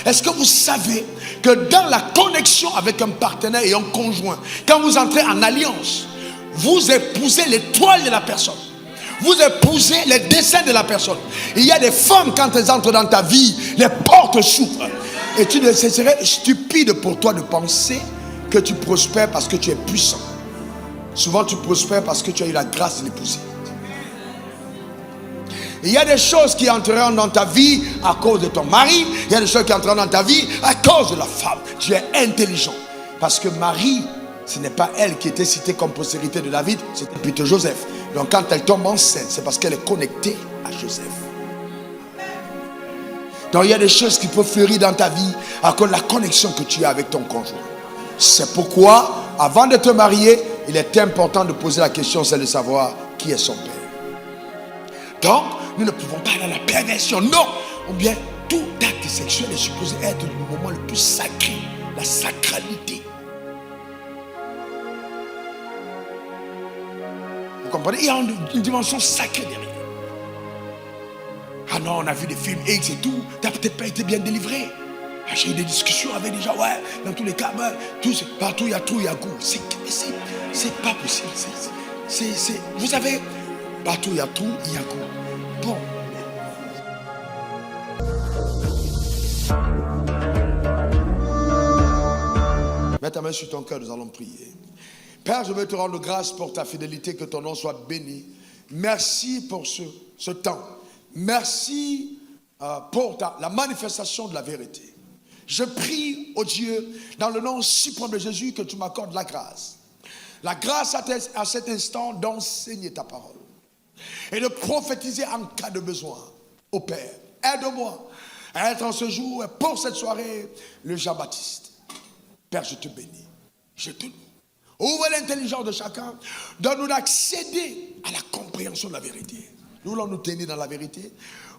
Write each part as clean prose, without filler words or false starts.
Est-ce que vous savez que dans la connexion avec un partenaire et un conjoint, quand vous entrez en alliance, vous épousez l'étoile de la personne. Vous épousez les desseins de la personne. Il y a des femmes, quand elles entrent dans ta vie, les portes s'ouvrent. Et ce serait stupide pour toi de penser que tu prospères parce que tu es puissant. Souvent tu prospères parce que tu as eu la grâce de l'épouser. Il y a des choses qui entreront dans ta vie à cause de ton mari. Il y a des choses qui entreront dans ta vie à cause de la femme. Tu es intelligent. Parce que Marie, ce n'est pas elle qui était citée comme postérité de David, c'était plutôt Joseph. Donc quand elle tombe enceinte, c'est parce qu'elle est connectée à Joseph. Donc il y a des choses qui peuvent fleurir dans ta vie à cause de la connexion que tu as avec ton conjoint. C'est pourquoi, avant de te marier, il est important de poser la question, c'est de savoir qui est son père. Donc, nous ne pouvons pas aller à la perversion, non. Ou bien, tout acte sexuel est supposé être le moment le plus sacré, la sacralité. Vous comprenez? Il y a une dimension sacrée derrière. Ah non, on a vu des films X et tout, tu n'as peut-être pas été bien délivré. Ah, j'ai eu des discussions avec des gens, ouais, dans tous les cas, partout il y a trou, il y a goût. C'est pas possible. Vous savez, partout il y a trou, il y a goût. Bon. Mets ta main sur ton cœur, nous allons prier. Père, je veux te rendre grâce pour ta fidélité, que ton nom soit béni. Merci pour ce temps. Merci pour la manifestation de la vérité. Je prie, oh Dieu, dans le nom suprême de Jésus, que tu m'accordes la grâce. La grâce à cet instant d'enseigner ta parole. Et de prophétiser en cas de besoin. Ô Père, aide-moi à être en ce jour et pour cette soirée le Jean-Baptiste. Père, je te bénis. Je te loue. Ouvre l'intelligence de chacun. Donne-nous d'accéder à la compréhension de la vérité. Nous voulons nous tenir dans la vérité.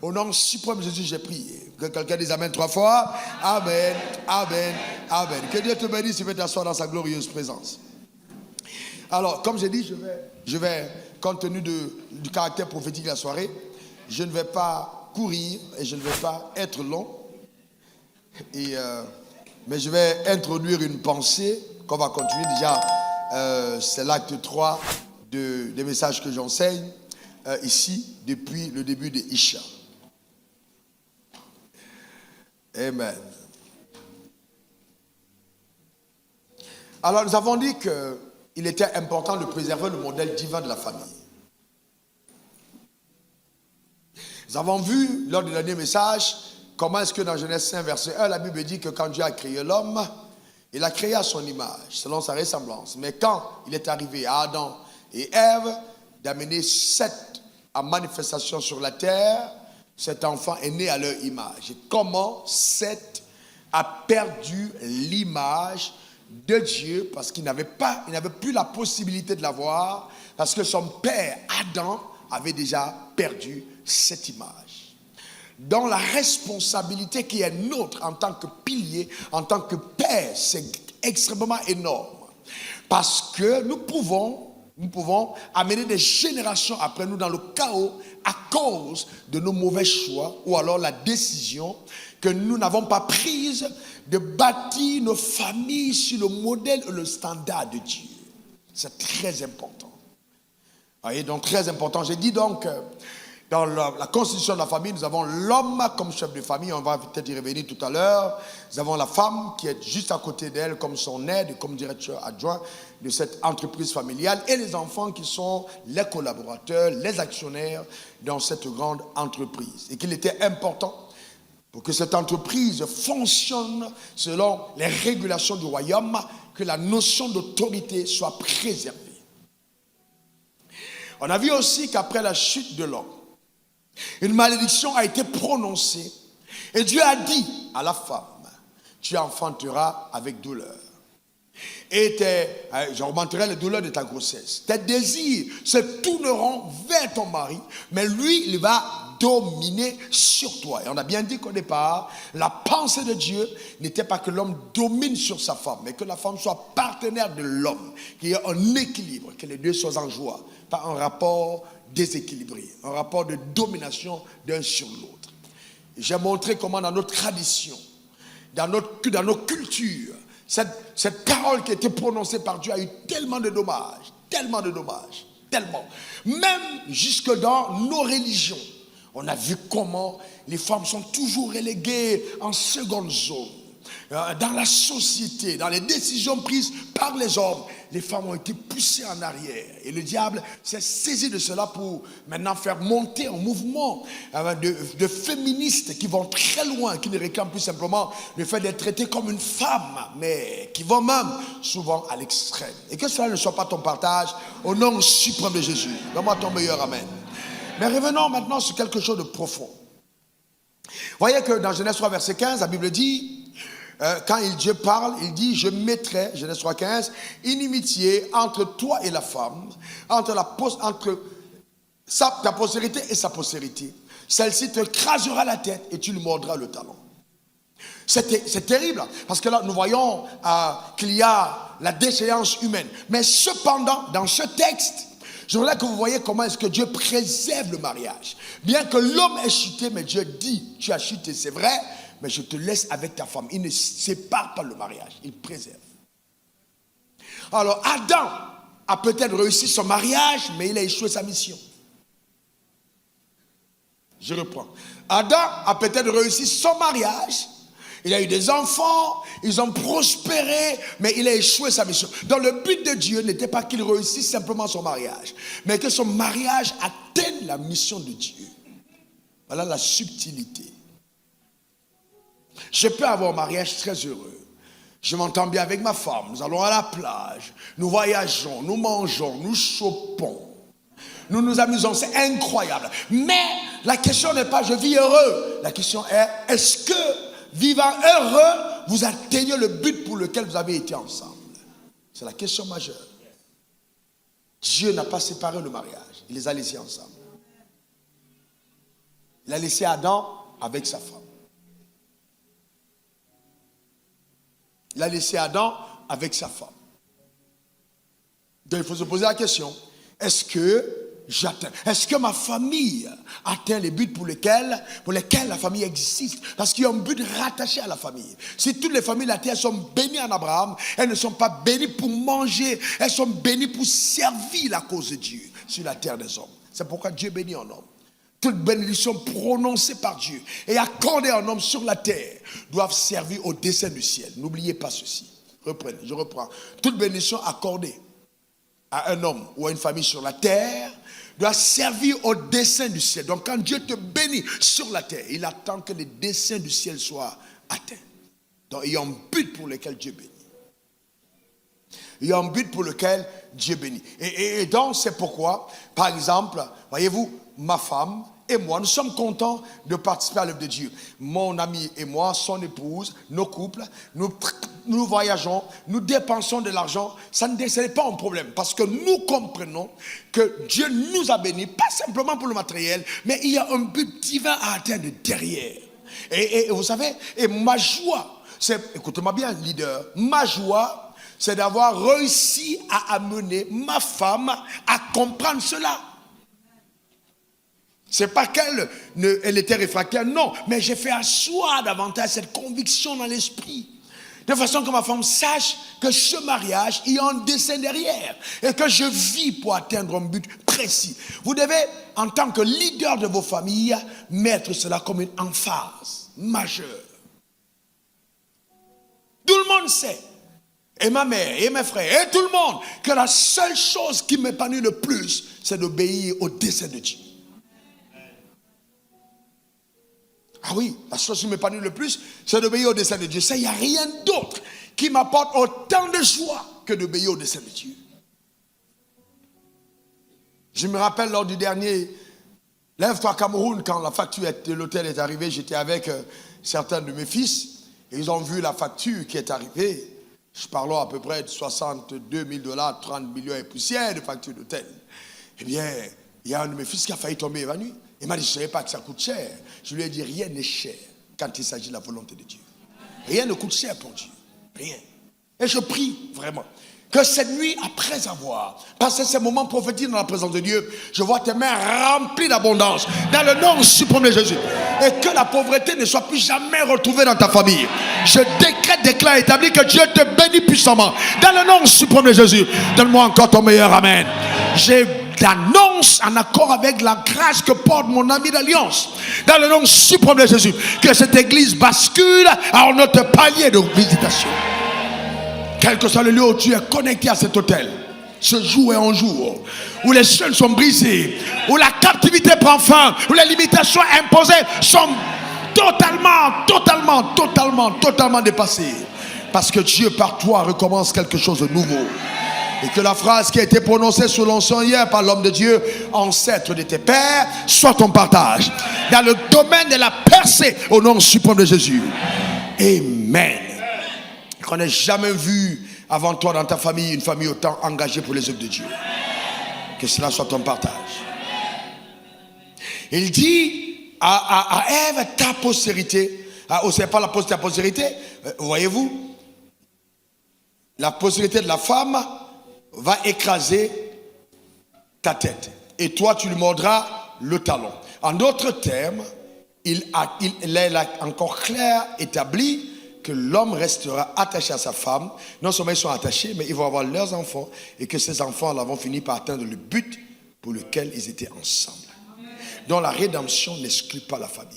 Au nom suprême de Jésus, j'ai prié. Que quelqu'un dise Amen 3 fois. Amen, Amen, Amen. Que Dieu te bénisse et t'asseoir dans sa glorieuse présence. Alors, comme j'ai dit, je vais, compte tenu du caractère prophétique de la soirée, je ne vais pas courir et je ne vais pas être long. Mais je vais introduire une pensée qu'on va continuer. Déjà, c'est l'acte 3 des messages que j'enseigne ici depuis le début de Isha. Amen. Alors, nous avons dit qu'il était important de préserver le modèle divin de la famille. Nous avons vu, lors du dernier message, comment est-ce que dans Genèse 5, verset 1, la Bible dit que quand Dieu a créé l'homme, il a créé à son image, selon sa ressemblance. Mais quand il est arrivé à Adam et Ève, d'amener Seth en manifestation sur la terre, cet enfant est né à leur image. Et comment Seth a perdu l'image de Dieu parce qu'il n'avait plus la possibilité de l'avoir, parce que son père Adam avait déjà perdu cette image. Donc la responsabilité qui est nôtre en tant que pilier, en tant que père, c'est extrêmement énorme. Parce que nous pouvons amener des générations après nous dans le chaos à cause de nos mauvais choix ou alors la décision que nous n'avons pas prise de bâtir nos familles sur le modèle et le standard de Dieu. C'est très important. Vous voyez, donc très important. J'ai dit donc, dans la constitution de la famille, nous avons l'homme comme chef de famille, on va peut-être y revenir tout à l'heure. Nous avons la femme qui est juste à côté d'elle comme son aide, comme directeur adjoint de cette entreprise familiale, et les enfants qui sont les collaborateurs, les actionnaires dans cette grande entreprise. Et qu'il était important pour que cette entreprise fonctionne selon les régulations du royaume, que la notion d'autorité soit préservée. On a vu aussi qu'après la chute de l'homme, une malédiction a été prononcée et Dieu a dit à la femme, tu enfanteras avec douleur. Et j'augmenterai les douleurs de ta grossesse. Tes désirs se tourneront vers ton mari, mais lui, il va dominer sur toi. Et on a bien dit qu'au départ, la pensée de Dieu n'était pas que l'homme domine sur sa femme, mais que la femme soit partenaire de l'homme, qu'il y ait un équilibre, que les deux soient en joie, pas un rapport déséquilibré, un rapport de domination d'un sur l'autre. J'ai montré comment dans notre tradition, dans nos cultures, cette parole qui a été prononcée par Dieu a eu tellement de dommages, tellement. Même jusque dans nos religions, on a vu comment les femmes sont toujours reléguées en seconde zone. Dans la société, dans les décisions prises par les hommes, les femmes ont été poussées en arrière. Et le diable s'est saisi de cela pour maintenant faire monter un mouvement de féministes qui vont très loin, qui ne réclament plus simplement le fait d'être traitées comme une femme, mais qui vont même souvent à l'extrême. Et que cela ne soit pas ton partage, au nom suprême de Jésus. Donne-moi ton meilleur amen. Mais revenons maintenant sur quelque chose de profond. Voyez que dans Genèse 3, verset 15, la Bible dit... quand Dieu parle, il dit, je mettrai, Genèse 3,15, inimitié entre toi et la femme, entre ta postérité et sa postérité. Celle-ci te crasera la tête et tu lui mordras le talon. C'est terrible, parce que là, nous voyons qu'il y a la déchéance humaine. Mais cependant, dans ce texte, je voudrais que vous voyez comment est-ce que Dieu préserve le mariage. Bien que l'homme ait chuté, mais Dieu dit, tu as chuté, c'est vrai, mais je te laisse avec ta femme. Il ne sépare pas le mariage, il préserve. Alors Adam a peut-être réussi son mariage, mais il a échoué sa mission. Je reprends. Adam a peut-être réussi son mariage, il a eu des enfants, ils ont prospéré, mais il a échoué sa mission. Donc le but de Dieu n'était pas qu'il réussisse simplement son mariage, mais que son mariage atteigne la mission de Dieu. Voilà la subtilité. Je peux avoir un mariage très heureux. Je m'entends bien avec ma femme. Nous allons à la plage. Nous voyageons, nous mangeons, nous chopons. Nous nous amusons. C'est incroyable. Mais la question n'est pas je vis heureux. La question est, est-ce que vivant heureux, vous atteignez le but pour lequel vous avez été ensemble? C'est la question majeure. Dieu n'a pas séparé le mariage. Il les a laissés ensemble. Il a laissé Adam avec sa femme. Il a laissé Adam avec sa femme. Donc il faut se poser la question, est-ce que j'atteins? Est-ce que ma famille atteint les buts pour lesquels la famille existe? Parce qu'il y a un but rattaché à la famille. Si toutes les familles de la terre sont bénies en Abraham, elles ne sont pas bénies pour manger, elles sont bénies pour servir la cause de Dieu sur la terre des hommes. C'est pourquoi Dieu bénit un homme. Toute bénédiction prononcée par Dieu et accordée à un homme sur la terre doivent servir au dessein du ciel. N'oubliez pas ceci. Reprenez, je reprends. Toute bénédiction accordée à un homme ou à une famille sur la terre doit servir au dessein du ciel. Donc quand Dieu te bénit sur la terre, il attend que les desseins du ciel soient atteints. Donc il y a un but pour lequel Dieu bénit. Il y a un but pour lequel Dieu bénit. Et donc c'est pourquoi, par exemple, voyez-vous, ma femme et moi, nous sommes contents de participer à l'œuvre de Dieu. Mon ami et moi, son épouse, nos couples, nous voyageons, nous dépensons de l'argent. Ce n'est pas un problème parce que nous comprenons que Dieu nous a bénis, pas simplement pour le matériel, mais il y a un but divin à atteindre derrière. Et vous savez, et ma joie, écoutez-moi bien, leader, ma joie, c'est d'avoir réussi à amener ma femme à comprendre cela. C'est pas qu'elle était réfractaire, non, mais j'ai fait asseoir davantage cette conviction dans l'esprit. De façon que ma femme sache que ce mariage, il y a un dessein derrière et que je vis pour atteindre un but précis. Vous devez, en tant que leader de vos familles, mettre cela comme une emphase majeure. Tout le monde sait, et ma mère, et mes frères, et tout le monde, que la seule chose qui m'épanouit le plus, c'est d'obéir au dessein de Dieu. Ah oui, la chose qui m'épanouit le plus, c'est d'obéir au dessein de Dieu. Ça, il n'y a rien d'autre qui m'apporte autant de joie que d'obéir au dessein de Dieu. Je me rappelle lors du dernier Lève-toi Cameroun, quand la facture de l'hôtel est arrivée, j'étais avec certains de mes fils, et ils ont vu la facture qui est arrivée. Je parle à peu près de 62 000 $, 30 millions et poussière de facture d'hôtel. Eh bien, il y a un de mes fils qui a failli tomber évanoui. Il m'a dit, je ne savais pas que ça coûte cher. Je lui ai dit, rien n'est cher quand il s'agit de la volonté de Dieu. Rien ne coûte cher pour Dieu. Rien. Et je prie vraiment que cette nuit, après avoir passé ces moments prophétiques dans la présence de Dieu, je vois tes mains remplies d'abondance dans le nom suprême de Jésus. Et que la pauvreté ne soit plus jamais retrouvée dans ta famille. Je déclare, établis que Dieu te bénit puissamment dans le nom suprême de Jésus. Donne-moi encore ton meilleur amen. J'annonce en accord avec la grâce que porte mon ami d'alliance dans le nom suprême de Jésus que cette église bascule à un autre palier de visitation. Quel que soit le lieu où tu es connecté à cet hôtel, ce jour est un jour où les chaînes sont brisées, où la captivité prend fin, où les limitations imposées sont totalement dépassées. Parce que Dieu par toi recommence quelque chose de nouveau. Et que la phrase qui a été prononcée sous l'onction hier par l'homme de Dieu, ancêtre de tes pères, soit ton partage dans le domaine de la percée au nom suprême de Jésus. Amen. Qu'on n'ait jamais vu avant toi dans ta famille une famille autant engagée pour les œuvres de Dieu. Que cela soit ton partage. Il dit à Ève, ta postérité, c'est pas la postérité, voyez-vous, la postérité de la femme va écraser ta tête. Et toi, tu lui mordras le talon. En d'autres termes, il a encore clair établi que l'homme restera attaché à sa femme. Non seulement ils sont attachés, mais ils vont avoir leurs enfants et que ces enfants-là vont finir par atteindre le but pour lequel ils étaient ensemble. Donc la rédemption n'exclut pas la famille.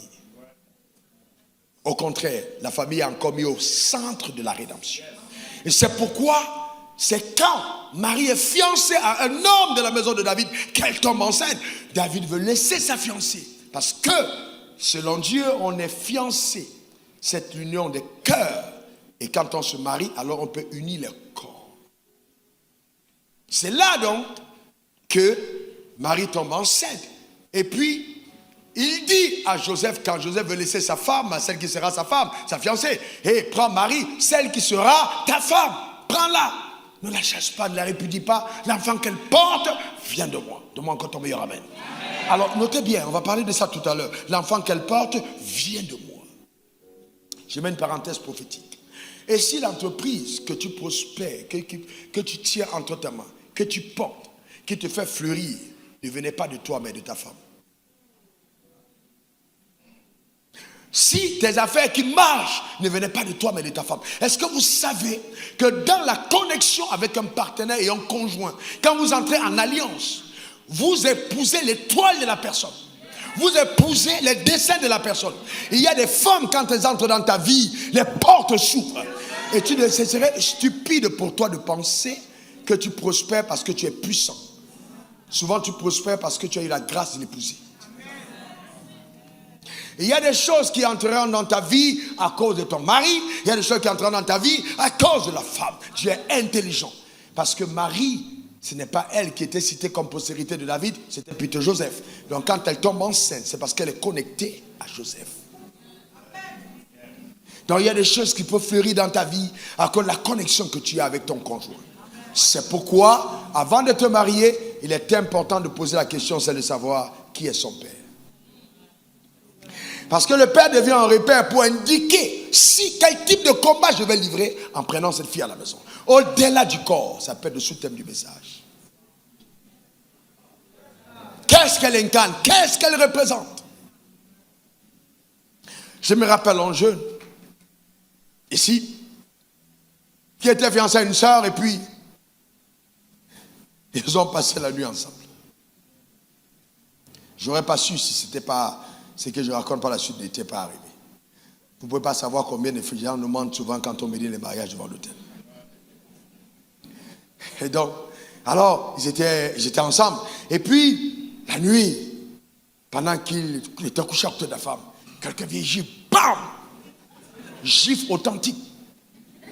Au contraire, la famille est encore mise au centre de la rédemption. Et c'est pourquoi, c'est quand Marie est fiancée à un homme de la maison de David qu'elle tombe enceinte. David veut laisser sa fiancée. Parce que, selon Dieu, on est fiancé. Cette union des cœurs. Et quand on se marie, alors on peut unir les corps. C'est là donc que Marie tombe enceinte. Et puis, il dit à Joseph, quand Joseph veut laisser sa femme, celle qui sera sa femme, sa fiancée, et prends Marie, celle qui sera ta femme, prends-la. Ne la chasse pas, ne la répudie pas. L'enfant qu'elle porte vient de moi. Donne-moi encore ton meilleur amen. Alors, notez bien, on va parler de ça tout à l'heure. L'enfant qu'elle porte vient de moi. Je mets une parenthèse prophétique. Et si l'entreprise que tu prospères, que tu tiens entre tes mains, que tu portes, qui te fait fleurir, ne venait pas de toi, mais de ta femme. Si tes affaires qui marchent ne venaient pas de toi, mais de ta femme. Est-ce que vous savez que dans la connexion avec un partenaire et un conjoint, quand vous entrez en alliance, vous épousez l'étoile de la personne. Vous épousez les desseins de la personne. Il y a des femmes, quand elles entrent dans ta vie, les portes s'ouvrent. Et ce serait stupide pour toi de penser que tu prospères parce que tu es puissant. Souvent, tu prospères parce que tu as eu la grâce de l'épouser. Il y a des choses qui entreront dans ta vie à cause de ton mari. Il y a des choses qui entreront dans ta vie à cause de la femme. Tu es intelligent. Parce que Marie, ce n'est pas elle qui était citée comme postérité de David, c'était plutôt Joseph. Donc quand elle tombe enceinte, c'est parce qu'elle est connectée à Joseph. Donc il y a des choses qui peuvent fleurir dans ta vie à cause de la connexion que tu as avec ton conjoint. C'est pourquoi, avant de te marier, il est important de poser la question, c'est de savoir qui est son père. Parce que le père devient un repère pour indiquer quel type de combat je vais livrer en prenant cette fille à la maison. Au-delà du corps, ça peut être le sous-thème du message. Qu'est-ce qu'elle incarne? Qu'est-ce qu'elle représente? Je me rappelle un jeune, ici, qui était fiancé à une sœur et puis ils ont passé la nuit ensemble. J'aurais pas su si c'était pas ce que je raconte par la suite n'était pas arrivé. Vous ne pouvez pas savoir combien de gens nous mentent souvent quand on médit les mariages devant l'hôtel. Et donc, alors, ils étaient ensemble. Et puis, la nuit, pendant qu'il était couché à côté de la femme, quelqu'un vient gifle, bam! Gifle authentique.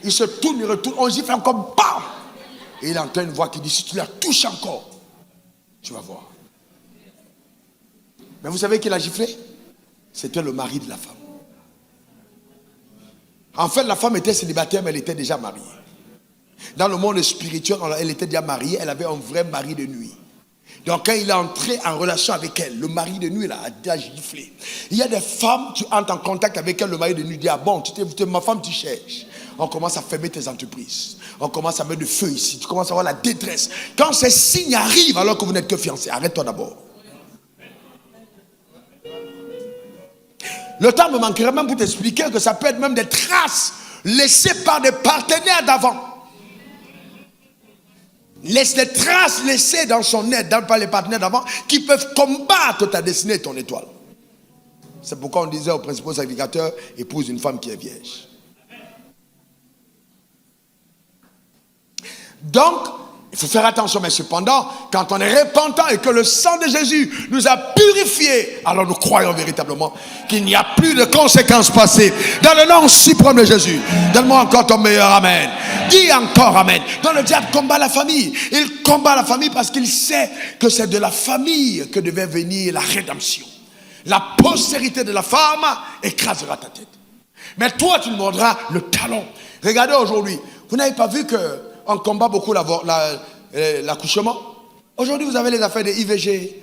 Il se tourne, il retourne, on gifle encore, bam! Et il entend une voix qui dit, si tu la touches encore, tu vas voir. Mais vous savez qui l'a giflé? C'était le mari de la femme. En fait, la femme était célibataire, mais elle était déjà mariée. Dans le monde spirituel, elle était déjà mariée, elle avait un vrai mari de nuit. Donc quand il est entré en relation avec elle, le mari de nuit là, a déjà giflé. Il y a des femmes, tu entres en contact avec elle, le mari de nuit dit, ah bon, ma femme tu cherches. on commence à fermer tes entreprises. On commence à mettre du feu ici. Tu commences à avoir la détresse. Quand ces signes arrivent alors que vous n'êtes que fiancés, arrête-toi d'abord. Le temps me manquerait même pour t'expliquer que ça peut être même des traces laissées par des partenaires d'avant. Laisse les traces laissées dans son aide, par les partenaires d'avant, qui peuvent combattre ta destinée et ton étoile. C'est pourquoi on disait au principal sacrificateur, épouse une femme qui est vierge. Donc, il faut faire attention, mais cependant, quand on est repentant et que le sang de Jésus nous a purifiés, alors nous croyons véritablement qu'il n'y a plus de conséquences passées. Dans le nom suprême de Jésus, donne-moi encore ton meilleur amen. Dis encore amen. Donc le diable combat la famille. Il combat la famille parce qu'il sait que c'est de la famille que devait venir la rédemption. La postérité de la femme écrasera ta tête. Mais toi, tu nous mordras le talon. Regardez aujourd'hui, vous n'avez pas vu qu'on combat beaucoup l'accouchement? Aujourd'hui, vous avez les affaires de IVG.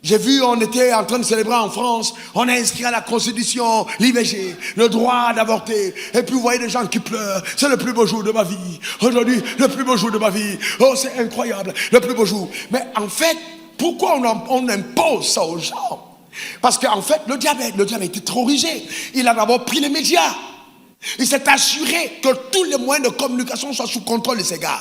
J'ai vu, on était en train de célébrer en France, on a inscrit à la Constitution l'IVG, le droit d'avorter. Et puis vous voyez des gens qui pleurent. C'est le plus beau jour de ma vie. Aujourd'hui, le plus beau jour de ma vie. Oh, c'est incroyable, le plus beau jour. Mais en fait, pourquoi on impose ça aux gens? Parce qu'en fait, le diable était terrorisé. Il a d'abord pris les médias. Il s'est assuré que tous les moyens de communication soient sous contrôle de ces gars.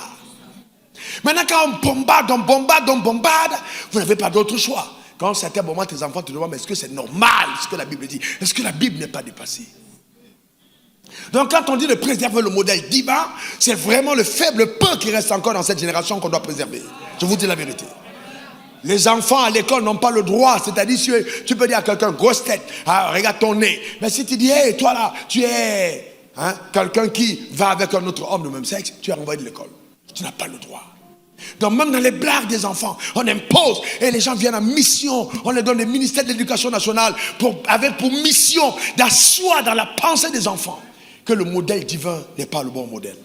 Maintenant, quand on bombarde, vous n'avez pas d'autre choix. Quand certains moments, tes enfants te demandent, mais est-ce que c'est normal ce que la Bible dit? Est-ce que la Bible n'est pas dépassée? Donc quand on dit de préserver le modèle divin, c'est vraiment le faible peu qui reste encore dans cette génération qu'on doit préserver. Je vous dis la vérité. Les enfants à l'école n'ont pas le droit, c'est-à-dire tu peux dire à quelqu'un, grosse tête, ah, regarde ton nez. Mais si tu dis, hey, toi là, tu es quelqu'un qui va avec un autre homme de même sexe, tu es renvoyé de l'école. Tu n'as pas le droit. Donc même dans les blagues des enfants, on impose et les gens viennent en mission. On les donne le ministère de l'Éducation nationale avec pour mission d'asseoir dans la pensée des enfants que le modèle divin n'est pas le bon modèle.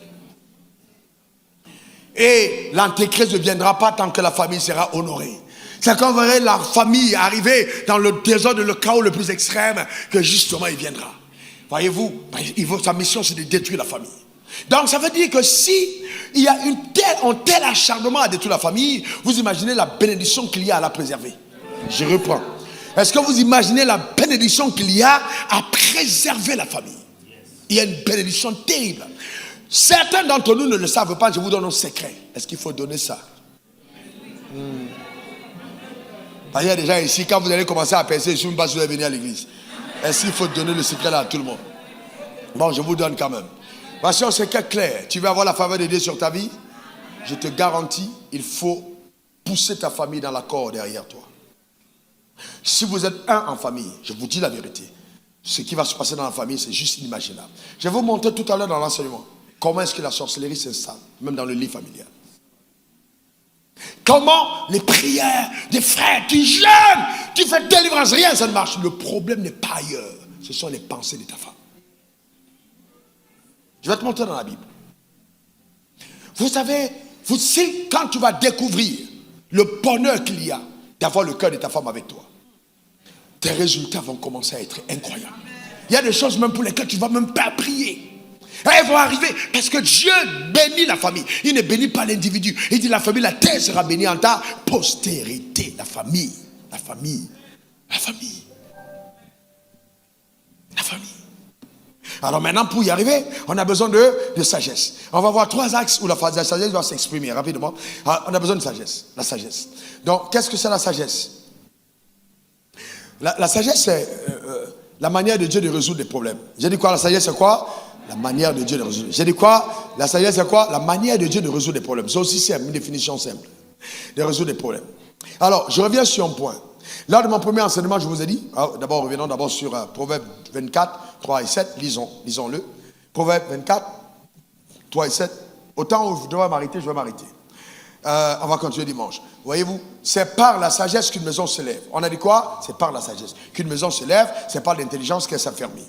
Et l'antéchrist ne viendra pas tant que la famille sera honorée. C'est quand vous verrez la famille arriver dans le désordre, le chaos le plus extrême, que justement il viendra. Voyez-vous, sa mission c'est de détruire la famille. Donc ça veut dire que si il y a un tel acharnement à détruire la famille, vous imaginez la bénédiction qu'il y a à la préserver. Je reprends. Est-ce que vous imaginez la bénédiction qu'il y a à préserver la famille? Il y a une bénédiction terrible. Certains d'entre nous ne le savent pas, je vous donne un secret. Est-ce qu'il faut donner ça? Il y a des gens ici, quand vous allez commencer à penser, je ne sais même pas si vous allez venir à l'église. Est-ce qu'il faut donner le secret là à tout le monde? Bon, je vous donne quand même. Voici un secret clair. Tu veux avoir la faveur de Dieu sur ta vie? Je te garantis, il faut pousser ta famille dans l'accord derrière toi. Si vous êtes un en famille, je vous dis la vérité, ce qui va se passer dans la famille, c'est juste inimaginable. Je vais vous montrer tout à l'heure dans l'enseignement comment est-ce que la sorcellerie s'installe, même dans le lit familial. Comment les prières des frères, tu jeûnes, tu fais délivrance, rien, ça ne marche. Le problème n'est pas ailleurs, ce sont les pensées de ta femme. Je vais te montrer dans la Bible. Vous savez, quand tu vas découvrir le bonheur qu'il y a d'avoir le cœur de ta femme avec toi, tes résultats vont commencer à être incroyables. Il y a des choses même pour lesquelles tu ne vas même pas prier. Elles vont arriver parce que Dieu bénit la famille. Il ne bénit pas l'individu. Il dit la famille, la terre sera bénie en ta postérité. La famille, la famille, la famille, la famille. Alors maintenant, pour y arriver, on a besoin de sagesse. On va voir 3 axes où la sagesse va s'exprimer rapidement. Alors, on a besoin de sagesse, la sagesse. Donc, qu'est-ce que c'est la sagesse? La sagesse, c'est la manière de Dieu de résoudre des problèmes. J'ai dit quoi? La sagesse, c'est quoi? La manière de Dieu de résoudre. J'ai dit quoi? La sagesse, c'est quoi? La manière de Dieu de résoudre des problèmes. C'est aussi simple, une définition simple. De résoudre des problèmes. Alors, je reviens sur un point. Lors de mon premier enseignement, je vous ai dit, d'abord, revenons d'abord sur Proverbe 24, 3 et 7. Lisons-le. Proverbe 24, 3 et 7. Autant où je dois m'arrêter, je vais m'arrêter. On va continuer dimanche. Voyez-vous, c'est par la sagesse qu'une maison se lève. On a dit quoi? C'est par la sagesse qu'une maison se lève, c'est par l'intelligence qu'elle s'affermit.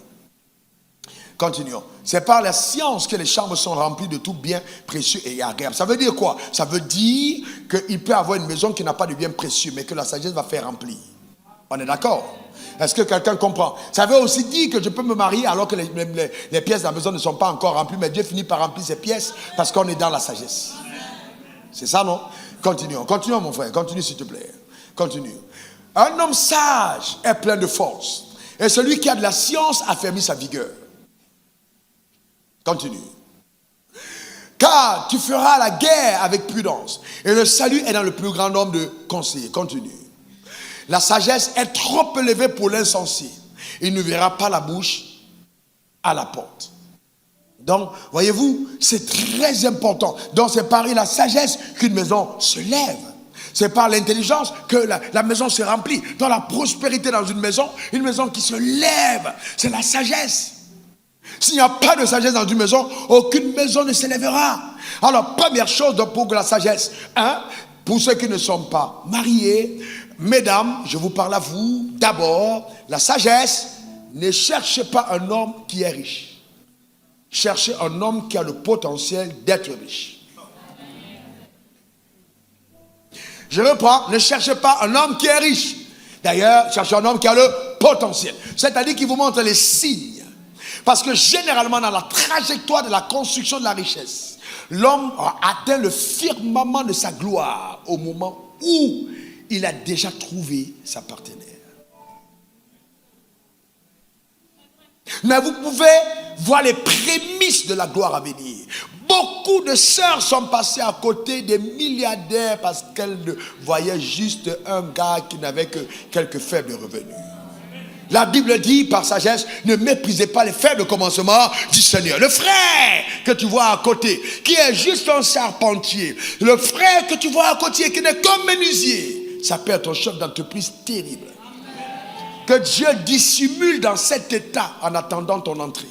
Continuons. C'est par la science que les chambres sont remplies de tout bien précieux et agréable. Ça veut dire quoi? Ça veut dire qu'il peut y avoir une maison qui n'a pas de bien précieux, mais que la sagesse va faire remplir. On est d'accord? Est-ce que quelqu'un comprend? Ça veut aussi dire que je peux me marier alors que les pièces de la maison ne sont pas encore remplies, mais Dieu finit par remplir ces pièces parce qu'on est dans la sagesse. C'est ça, non? Continuons, mon frère, continue s'il te plaît. Continue. Un homme sage est plein de force, et celui qui a de la science affermit sa vigueur. Continue. Car tu feras la guerre avec prudence, et le salut est dans le plus grand nombre de conseillers. Continue. La sagesse est trop élevée pour l'insensé. Il ne verra pas la bouche à la porte. Donc, voyez-vous, c'est très important. Donc, c'est par la sagesse qu'une maison se lève. C'est par l'intelligence que la maison se remplit. Dans la prospérité dans une maison qui se lève, c'est la sagesse. S'il n'y a pas de sagesse dans une maison, aucune maison ne s'élèvera. Alors, première chose pour que la sagesse, pour ceux qui ne sont pas mariés, mesdames, je vous parle à vous, d'abord, la sagesse, ne cherchez pas un homme qui est riche. Cherchez un homme qui a le potentiel d'être riche. Je reprends, ne cherchez pas un homme qui est riche. D'ailleurs, cherchez un homme qui a le potentiel. C'est-à-dire qui vous montre les signes. Parce que généralement, dans la trajectoire de la construction de la richesse, l'homme atteint le firmament de sa gloire au moment où il a déjà trouvé sa partenaire. Mais vous pouvez voir les prémices de la gloire à venir. Beaucoup de sœurs sont passées à côté des milliardaires parce qu'elles voyaient juste un gars qui n'avait que quelques faibles revenus. La Bible dit par sagesse, ne méprisez pas les faibles commencements du Seigneur. Le frère que tu vois à côté, qui est juste un charpentier, le frère que tu vois à côté qui n'est qu'un menuisier, ça peut être un chef d'entreprise terrible. Que Dieu dissimule dans cet état en attendant ton entrée.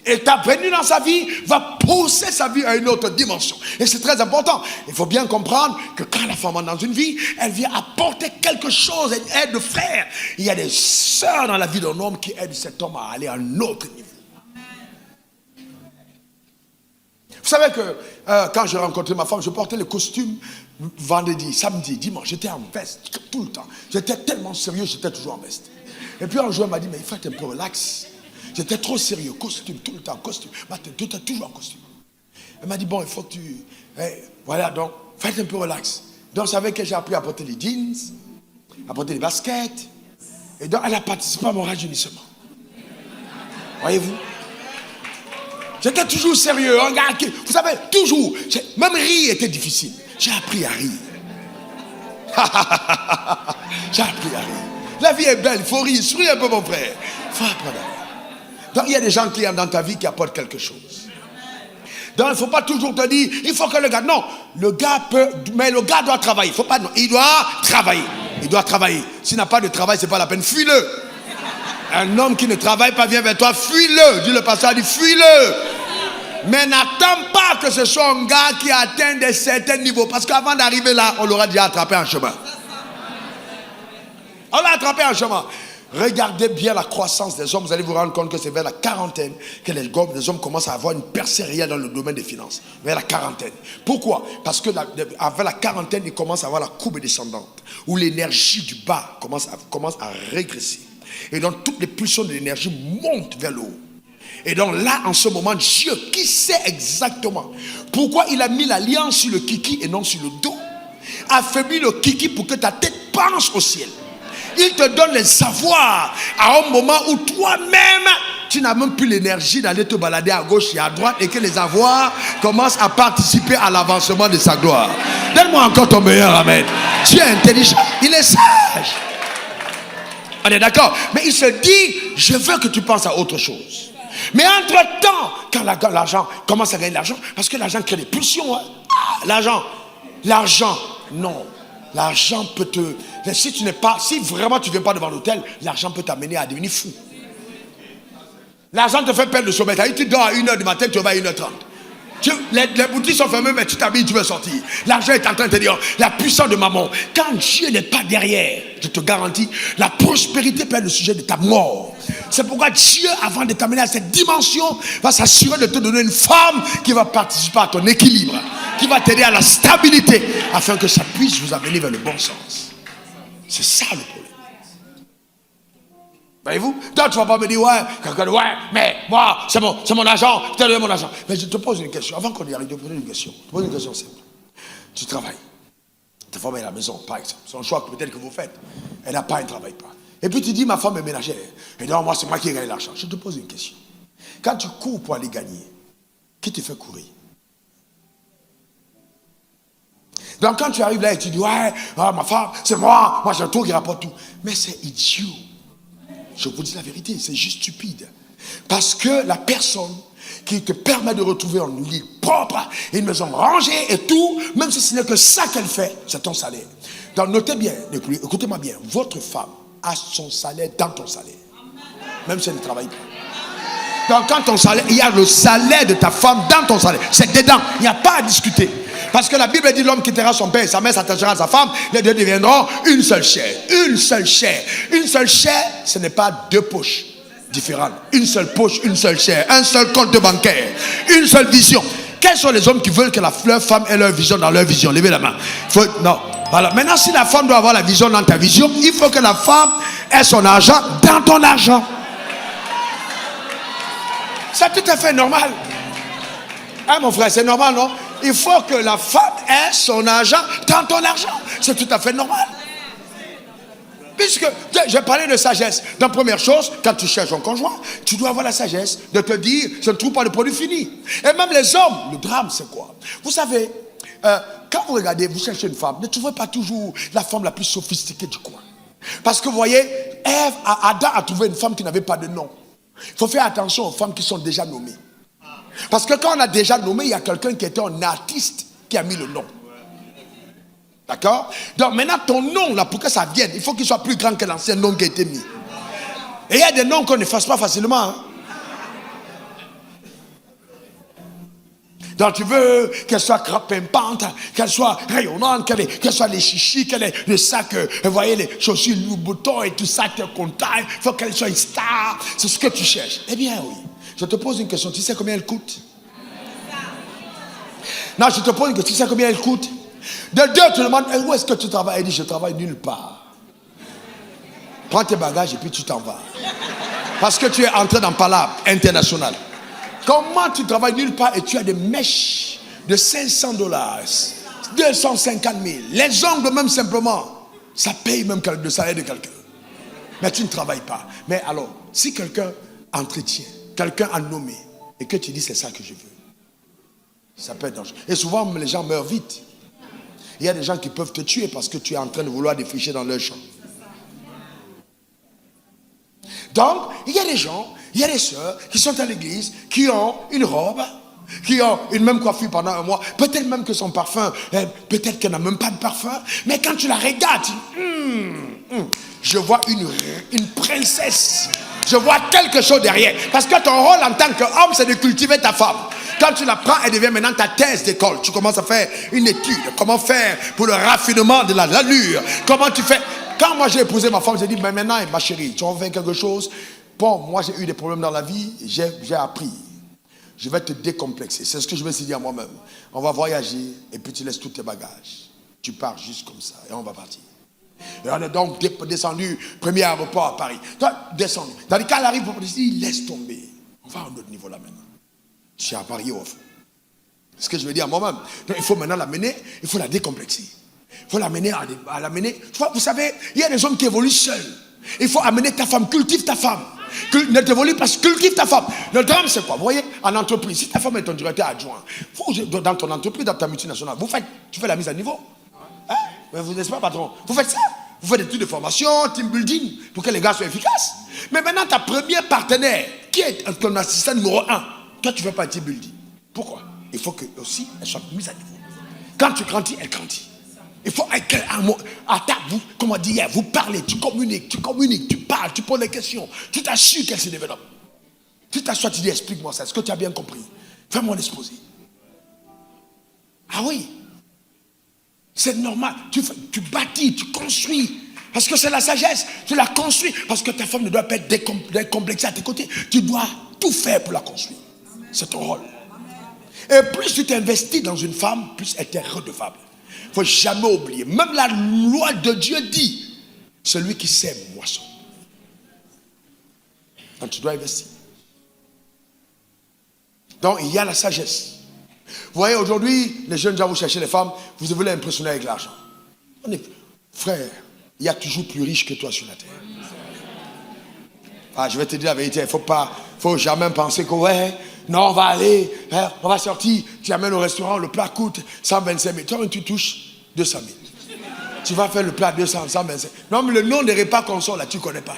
Et ta venue dans sa vie va pousser sa vie à une autre dimension. Et c'est très important. Il faut bien comprendre que quand la femme est dans une vie, elle vient apporter quelque chose, elle aide le frère. Il y a des sœurs dans la vie d'un homme qui aident cet homme à aller à un autre niveau. Vous savez que quand j'ai rencontré ma femme, je portais le costume vendredi, samedi, dimanche. J'étais en veste tout le temps. J'étais tellement sérieux, j'étais toujours en veste. Et puis un jour, elle m'a dit, mais il faut être un peu relax. J'étais trop sérieux, costume, tout le temps, costume. Tu étais toujours en costume. Elle m'a dit, bon, il faut que tu... voilà, donc, faites un peu relax. Donc, c'est avec elle que j'ai appris à porter les jeans, à porter les baskets. Et donc, elle a participé à mon rajeunissement. Voyez-vous? J'étais toujours sérieux, un gars qui... Vous savez, toujours. Même rire était difficile. J'ai appris à rire. J'ai appris à rire. La vie est belle, il faut rire. Souris un peu, mon frère. Il faut apprendre à rire. Donc il y a des gens qui sont dans ta vie qui apportent quelque chose. Donc il ne faut pas toujours te dire, il faut que le gars... Non, le gars peut... Mais le gars doit travailler. Il faut pas... Non, il doit travailler. Il doit travailler. S'il n'a pas de travail, ce n'est pas la peine. Fuis-le. Un homme qui ne travaille pas vient vers toi, fuis-le. Dit le pasteur, dit fuis-le. Mais n'attends pas que ce soit un gars qui atteint des certains niveaux. Parce qu'avant d'arriver là, on l'aura déjà attrapé en chemin. On l'a attrapé en chemin. Regardez bien la croissance des hommes. Vous allez vous rendre compte que c'est vers la quarantaine que les hommes commencent à avoir une percée réelle dans le domaine des finances. Vers la quarantaine. Pourquoi? Parce que avant la quarantaine, ils commencent à avoir la courbe descendante. Où l'énergie du bas commence à régresser. Et donc toutes les pulsions de l'énergie montent vers le haut. Et donc là, en ce moment, Dieu, qui sait exactement pourquoi il a mis l'alliance sur le kiki et non sur le dos, affaiblit le kiki pour que ta tête penche au ciel. Il te donne les savoirs à un moment où toi-même, tu n'as même plus l'énergie d'aller te balader à gauche et à droite et que les avoirs commencent à participer à l'avancement de sa gloire. Donne-moi encore ton meilleur amen. Tu es intelligent, il est sage. On est d'accord? Mais il se dit, je veux que tu penses à autre chose. Mais entre-temps, quand l'argent commence à gagner de l'argent, parce que l'argent crée des pulsions. Hein? L'argent, non. L'argent peut te... Si vraiment tu ne viens pas devant l'hôtel, l'argent peut t'amener à devenir fou. L'argent te fait perdre le sommeil. Tu dors à 1h du matin, tu vas à 1h30. Les boutiques sont fermées, mais tu t'habilles, tu veux sortir. L'argent est en train de te dire, la puissance de maman. Quand Dieu n'est pas derrière, je te garantis, la prospérité peut être le sujet de ta mort. C'est pourquoi Dieu, avant de t'amener à cette dimension, va s'assurer de te donner une femme qui va participer à ton équilibre, qui va t'aider à la stabilité, afin que ça puisse vous amener vers le bon sens. C'est ça le problème. Voyez-vous? Donc tu ne vas pas me dire, ouais, mais moi, c'est mon argent, je t'ai donné mon argent. Mais je te pose une question. Avant qu'on y arrive, je te pose une question. Je te pose une question simple. Tu travailles. Ta femme est à la maison, par exemple. C'est un choix peut-être que vous faites. Elle n'a pas, elle ne travaille pas. Et puis tu dis, ma femme est ménagère. Et donc, moi, c'est moi qui ai gagné l'argent. Je te pose une question. Quand tu cours pour aller gagner, qui te fait courir? Donc quand tu arrives là et tu dis, ouais, ma femme, c'est moi j'ai tout qui rapporte tout. Mais c'est idiot. Je vous dis la vérité, c'est juste stupide. Parce que la personne qui te permet de retrouver un lit propre, une maison rangée et tout, même si ce n'est que ça qu'elle fait, c'est ton salaire. Donc notez bien, écoutez-moi bien, votre femme a son salaire dans ton salaire. Même si elle ne travaille pas. Donc quand ton salaire, il y a le salaire de ta femme dans ton salaire. C'est dedans, il n'y a pas à discuter. Parce que la Bible dit l'homme quittera son père et sa mère s'attachera à sa femme, les deux deviendront une seule chair. Une seule chair. Une seule chair, ce n'est pas deux poches différentes. Une seule poche, une seule chair, un seul compte bancaire, une seule vision. Quels sont les hommes qui veulent que leur femme ait leur vision dans leur vision? Levez la main. Non. Voilà. Maintenant, si la femme doit avoir la vision dans ta vision, il faut que la femme ait son argent dans ton argent. C'est tout à fait normal. Hein, mon frère, c'est normal, non? Il faut que la femme ait son argent dans ton argent. C'est tout à fait normal. Puisque, je parlais de sagesse. Donc, première chose, quand tu cherches un conjoint, tu dois avoir la sagesse de te dire, je ne trouve pas le produit fini. Et même les hommes, le drame, c'est quoi? Vous savez, quand vous regardez, vous cherchez une femme, ne trouvez pas toujours la femme la plus sophistiquée du coin. Parce que vous voyez, Adam a trouvé une femme qui n'avait pas de nom. Il faut faire attention aux femmes qui sont déjà nommées. Parce que quand on a déjà nommé, il y a quelqu'un qui était un artiste qui a mis le nom. D'accord? Donc maintenant, ton nom, là, pour que ça vienne, il faut qu'il soit plus grand que l'ancien nom qui a été mis. Et il y a des noms qu'on ne fasse pas facilement. Hein? Donc tu veux qu'elle soit pimpante, qu'elle soit rayonnante, qu'elle soit les chichis, qu'elle ait le sac, vous voyez, les chaussures, le bouton et tout ça, tu es content, il faut qu'elle soit une star. C'est ce que tu cherches. Eh bien oui. Je te pose une question, tu sais combien elle coûte? Non, je te pose une question, tu sais combien elle coûte? De deux, tu demandes, où est-ce que tu travailles? Elle dit, je travaille nulle part. Prends tes bagages et puis tu t'en vas. Parce que tu es entré dans Palabre international. Comment tu travailles nulle part et tu as des mèches de $500, 250 000, les ongles même simplement, ça paye même le salaire de quelqu'un. Mais tu ne travailles pas. Mais alors, si quelqu'un entretient, quelqu'un a nommé, et que tu dis c'est ça que je veux, ça peut être dangereux. Et souvent, les gens meurent vite. Il y a des gens qui peuvent te tuer parce que tu es en train de vouloir défricher dans leur champ. Donc, il y a des gens, il y a des sœurs qui sont à l'église, qui ont une robe, qui ont une même coiffure pendant un mois, peut-être même que son parfum, peut-être qu'elle n'a même pas de parfum, mais quand tu la regardes, je vois une princesse, je vois quelque chose derrière. Parce que ton rôle en tant qu'homme, c'est de cultiver ta femme. Quand tu la prends, elle devient maintenant ta thèse d'école. Tu commences à faire une étude, comment faire pour le raffinement de l'allure, comment tu fais. Quand moi j'ai épousé ma femme, j'ai dit, mais maintenant, ma chérie, tu vas faire quelque chose. Bon, moi j'ai eu des problèmes dans la vie, j'ai appris. Je vais te décomplexer. C'est ce que je me suis dit à moi-même. On va voyager et puis tu laisses tous tes bagages. Tu pars juste comme ça et on va partir. Et on est donc descendu, premier aéroport à Paris. Toi, descendu. Tandis quand elle arrive pour dire, laisse tomber. On va à un autre niveau là maintenant. Je suis à Paris au fond. C'est ce que je veux dire à moi-même. Donc il faut maintenant l'amener, il faut la décomplexer. Il faut l'amener à l'amener. Vous savez, il y a des hommes qui évoluent seuls. Il faut amener ta femme, cultive ta femme. Ne t'évolue pas, cultive ta femme. Le drame, c'est quoi? Vous voyez, en entreprise, si ta femme est ton directeur adjoint, dans ton entreprise, dans ta multinationale, tu fais la mise à niveau. Hein? Mais vous n'êtes pas patron. Vous faites ça. Vous faites des trucs de formation, team building, pour que les gars soient efficaces. Mais maintenant, ta première partenaire, qui est ton assistant numéro 1, toi, tu ne fais pas un team building. Pourquoi? Il faut que aussi elle soit mise à niveau. Quand tu grandis, elle grandit. Il faut vous, comment dire, vous parlez, tu communiques, tu parles, tu poses des questions, tu t'assures qu'elle se développe. Tu t'assois, tu dis, explique-moi ça, est-ce que tu as bien compris? Fais-moi l'exposer. Ah oui, c'est normal, tu bâtis, tu construis, parce que c'est la sagesse, tu la construis, parce que ta femme ne doit pas être décomplexée à tes côtés, tu dois tout faire pour la construire. C'est ton rôle. Et plus tu t'investis dans une femme, plus elle t'est redevable. Il ne faut jamais oublier. Même la loi de Dieu dit Celui qui sème moisson. Donc tu dois investir. Donc il y a la sagesse. Vous voyez, aujourd'hui, les jeunes gens, vous cherchez les femmes, vous voulez impressionner avec l'argent. Frère, il y a toujours plus riche que toi sur la terre. Ah, je vais te dire la vérité, il ne faut jamais penser que ouais, non, on va aller, hein, on va sortir, tu amènes au restaurant, le plat coûte 125 000. Toi, tu touches 200 000. Tu vas faire le plat 200, 125 000. Non, mais le nom des repas qu'on sort là, tu ne connais pas.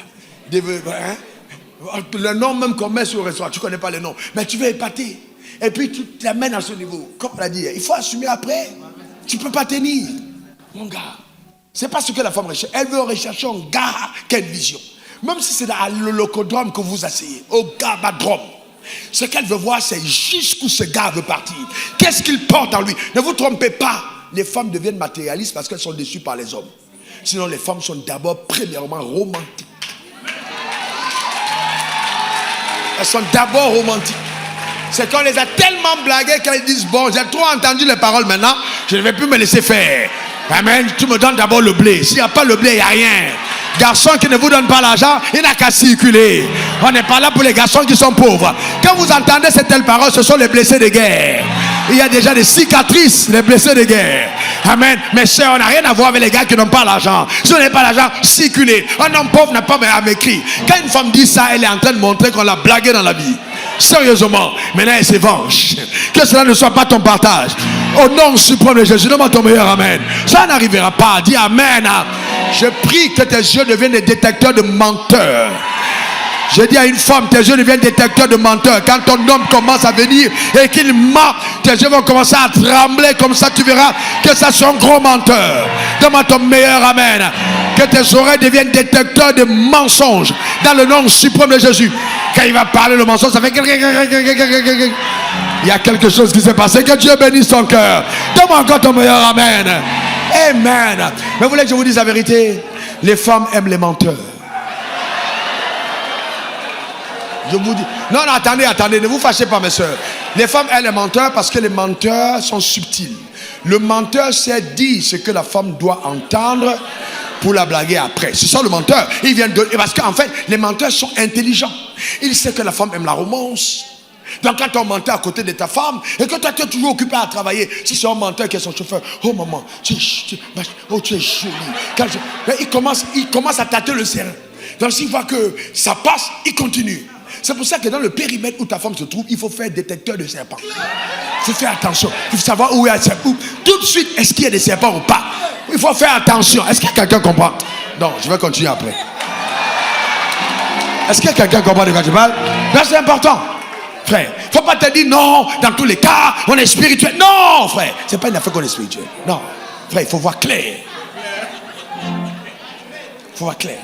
Le nom même qu'on met sur le restaurant, tu ne connais pas le nom. Mais tu veux épater. Et puis tu t'amènes à ce niveau. Comme on l'a dit, il faut assumer après. Tu ne peux pas tenir. Mon gars, ce n'est pas ce que la femme recherche. Elle veut rechercher un gars qui a une vision. Même si c'est dans le locodrome que vous asseyez, au gabadrome. Ce qu'elle veut voir, c'est jusqu'où ce gars veut partir. Qu'est-ce qu'il porte en lui? Ne vous trompez pas. Les femmes deviennent matérialistes parce qu'elles sont déçues par les hommes. Sinon, les femmes sont d'abord, premièrement, romantiques. Elles sont d'abord romantiques. C'est qu'on les a tellement blaguées qu'elles disent, bon, j'ai trop entendu les paroles maintenant, je ne vais plus me laisser faire. Amen, tu me donnes d'abord le blé. S'il n'y a pas le blé, il n'y a rien. Garçon qui ne vous donne pas l'argent, il n'a qu'à circuler. On n'est pas là pour les garçons qui sont pauvres. Quand vous entendez cette telle parole, ce sont les blessés de guerre. Il y a déjà des cicatrices, les blessés de guerre. Amen. Mais sœurs, on n'a rien à voir avec les gars qui n'ont pas l'argent. Si on n'a pas l'argent, circulez. Un homme pauvre n'a pas à m'écrire. Quand une femme dit ça, elle est en train de montrer qu'on l'a blagué dans la vie. Sérieusement. Maintenant, elle se venge. Que cela ne soit pas ton partage. Au nom suprême de Jésus, donne-moi ton meilleur amen. Ça n'arrivera pas. Dis amen. Je prie que tes yeux deviennent des détecteurs de menteurs. Je dis à une femme, tes yeux deviennent détecteurs de menteurs. Quand ton homme commence à venir et qu'il ment, tes yeux vont commencer à trembler. Comme ça, tu verras que ça sont gros menteurs. Donne-moi ton meilleur amen. Que tes oreilles deviennent détecteurs de mensonges. Dans le nom suprême de Jésus. Quand il va parler le mensonge, ça fait... Il y a quelque chose qui s'est passé. Que Dieu bénisse ton cœur. Donne-moi encore ton meilleur amen. Amen. Mais vous voulez que je vous dise la vérité? Les femmes aiment les menteurs. Je vous dis. Non, attendez, ne vous fâchez pas, mes soeurs. Les femmes aiment les menteurs parce que les menteurs sont subtils. Le menteur sait dire ce que la femme doit entendre pour la blaguer après. C'est ça le menteur. Il vient de... Parce qu'en fait, les menteurs sont intelligents. Il sait que la femme aime la romance. Donc quand on menteur à côté de ta femme et que toi tu es toujours occupé à travailler, si c'est un menteur qui est son chauffeur, oh maman, tu es jolie. Il commence à tâter le cerveau. Donc s'il voit que ça passe, il continue. C'est pour ça que dans le périmètre où ta femme se trouve, il faut faire détecteur de serpents. Il faut faire attention. Il faut savoir où il y a des serpents. Tout de suite, est-ce qu'il y a des serpents ou pas? Il faut faire attention. Est-ce que quelqu'un comprend? Non, je vais continuer après. Est-ce que quelqu'un comprend de quoi je parle? Là, c'est important. Frère, il ne faut pas te dire non, dans tous les cas, on est spirituel. Non, frère, ce n'est pas une affaire qu'on est spirituel. Non, frère, il faut voir clair. Il faut voir clair.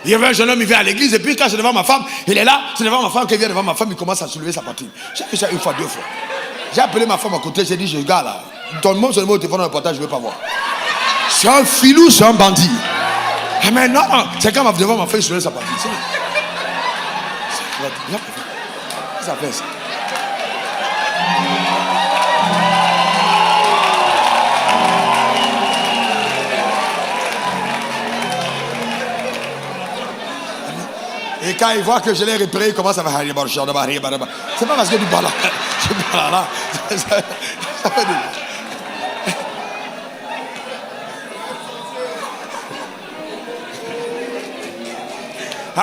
Il y avait un jeune homme, il vient à l'église, et puis quand c'est devant ma femme, il est là, c'est devant ma femme, qu'il vient devant ma femme, il commence à soulever sa poitrine. J'ai fait ça une fois, 2 fois. J'ai appelé ma femme à côté, j'ai dit, je gars là, ton nom, c'est le mot au téléphone dans le portage, je ne veux pas voir. C'est un filou, c'est un bandit. Ah mais non, c'est quand devant ma femme, il soulève sa poitrine. Ça fait ça. Et quand il voit que je l'ai repéré, il commence à faire. C'est pas parce que tu parles là. Tu parles là. Ça fait des...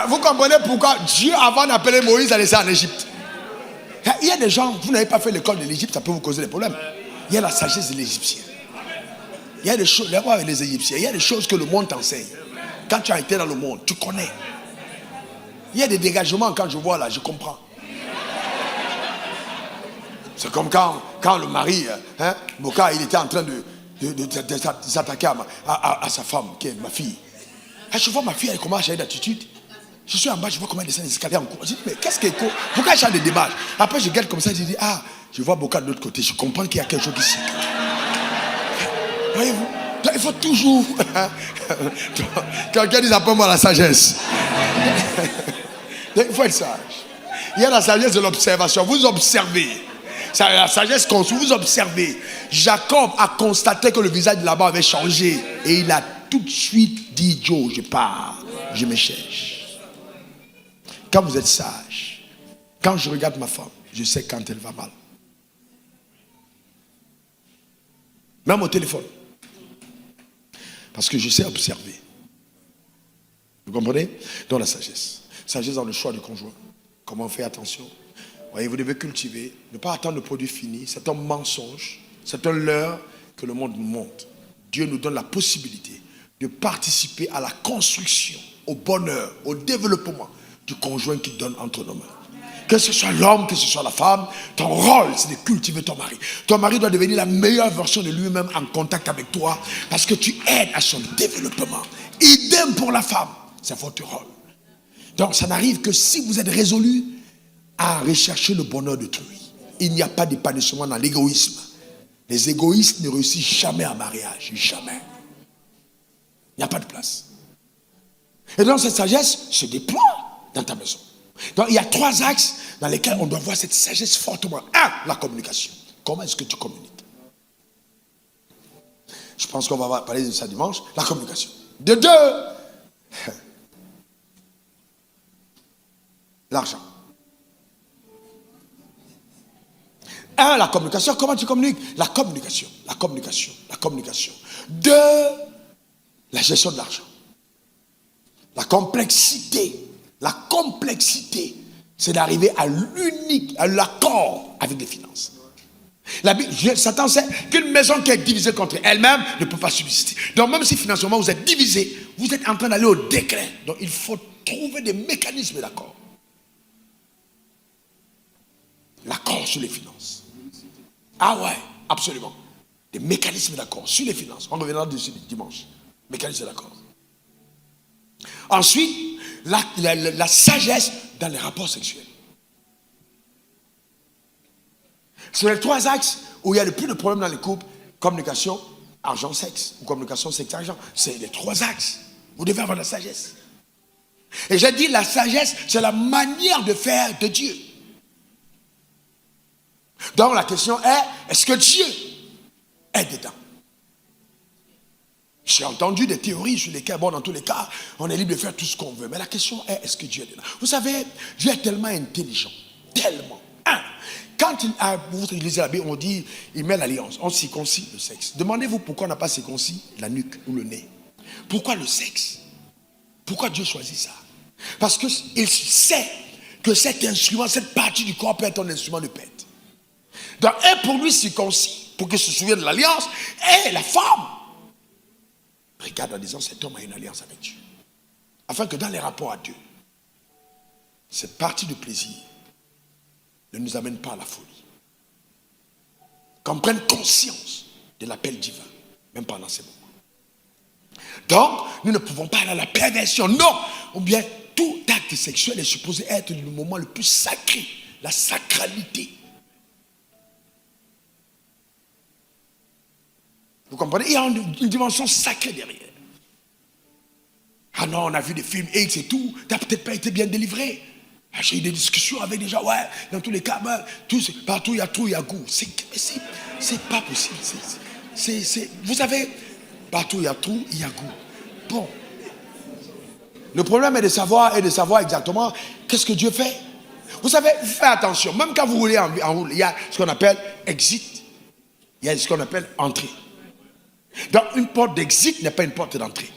Vous comprenez pourquoi Dieu, avant d'appeler Moïse, a laissé en Égypte. Il y a des gens, vous n'avez pas fait l'école de l'Égypte, ça peut vous causer des problèmes. Il y a la sagesse de l'Égyptien. Il y a des choses, avec les Égyptiens, il y a des choses que le monde t'enseigne. Quand tu as été dans le monde, tu connais. Il y a des dégagements quand je vois là, je comprends. C'est comme quand le mari, Boka, il était en train de s'attaquer à sa femme, qui est ma fille. Je vois ma fille, elle commence à changer d'attitude. Je suis en bas, je vois comment elle descend les escaliers en cours. Je dis, mais qu'est-ce qu'elle court? Pourquoi elle change de démarche? Après, je regarde comme ça, je dis, je vois Boka de l'autre côté, je comprends qu'il y a quelque chose ici. Voyez-vous? Il faut toujours. Quelqu'un dit, apprends-moi la sagesse. Il faut être sage. Il y a la sagesse de l'observation. Vous observez. La sagesse construit. Vous observez. Jacob a constaté que le visage de Laban avait changé. Et il a tout de suite dit, Joe, je pars. Je me cherche. Quand vous êtes sage, quand je regarde ma femme, je sais quand elle va mal. Même au téléphone. Parce que je sais observer. Vous comprenez? Dans la sagesse. Sagesse dans le choix du conjoint. Comment on fait attention? Voyez, vous devez cultiver. Ne pas attendre le produit fini. C'est un mensonge. C'est un leurre que le monde nous montre. Dieu nous donne la possibilité de participer à la construction, au bonheur, au développement du conjoint qu'il donne entre nos mains. Que ce soit l'homme, que ce soit la femme, ton rôle, c'est de cultiver ton mari. Ton mari doit devenir la meilleure version de lui-même en contact avec toi parce que tu aides à son développement. Idem pour la femme, c'est votre rôle. Donc, ça n'arrive que si vous êtes résolu à rechercher le bonheur d'autrui. Il n'y a pas d'épanouissement dans l'égoïsme. Les égoïstes ne réussissent jamais en mariage, jamais. Il n'y a pas de place. Et donc, cette sagesse se déploie dans ta maison. Donc, il y a 3 axes dans lesquels on doit voir cette sagesse fortement. 1, la communication. Comment est-ce que tu communiques? Je pense qu'on va parler de ça dimanche. La communication. De 2, l'argent. 1, la communication. Comment tu communiques? La communication. La communication. La communication. 2, la gestion de l'argent. La complexité. La complexité, c'est d'arriver à l'accord avec les finances. Satan sait qu'une maison qui est divisée contre elle-même ne peut pas subsister. Donc même si financièrement vous êtes divisé, vous êtes en train d'aller au déclin. Donc il faut trouver des mécanismes d'accord. L'accord sur les finances. Ah ouais, absolument. Des mécanismes d'accord sur les finances. On reviendra dessus dimanche. Mécanismes d'accord. Ensuite, la sagesse dans les rapports sexuels. C'est les 3 axes où il y a le plus de problèmes dans les couples. Communication, argent, sexe. Ou communication, sexe, argent. C'est les 3 axes. Vous devez avoir la sagesse. Et j'ai dit la sagesse, c'est la manière de faire de Dieu. Donc la question est-ce que Dieu est dedans? J'ai entendu des théories sur lesquelles, bon, dans tous les cas, on est libre de faire tout ce qu'on veut. Mais la question est-ce que Dieu est dedans? Vous savez, Dieu est tellement intelligent. Tellement. Quand vous lisez la Bible, on dit, il met l'alliance. On circoncis le sexe. Demandez-vous pourquoi on n'a pas circoncis la nuque ou le nez. Pourquoi le sexe? Pourquoi Dieu choisit ça? Parce qu'il sait que cet instrument, cette partie du corps peut être un instrument de pète. Donc, pour lui circoncis, pour qu'il se souvienne de l'alliance, et la femme regarde en disant, cet homme a une alliance avec Dieu. Afin que dans les rapports à Dieu, cette partie de plaisir ne nous amène pas à la folie. Qu'on prenne conscience de l'appel divin, même pendant ces moments. Donc, nous ne pouvons pas aller à la perversion, non. Ou bien, tout acte sexuel est supposé être le moment le plus sacré, la sacralité. Vous comprenez? Il y a une dimension sacrée derrière. Ah non, on a vu des films X et tout, t'as peut-être pas été bien délivré. Ah, j'ai eu des discussions avec des gens, ouais, dans tous les cas, ben, partout il y a trou, il y a goût. C'est pas possible. Vous savez, partout il y a trou, il y a goût. Bon. Le problème est de savoir exactement qu'est-ce que Dieu fait. Vous savez, faites attention, même quand vous roulez en route, il y a ce qu'on appelle exit, il y a ce qu'on appelle entrée. Donc une porte d'exit n'est pas une porte d'entrée.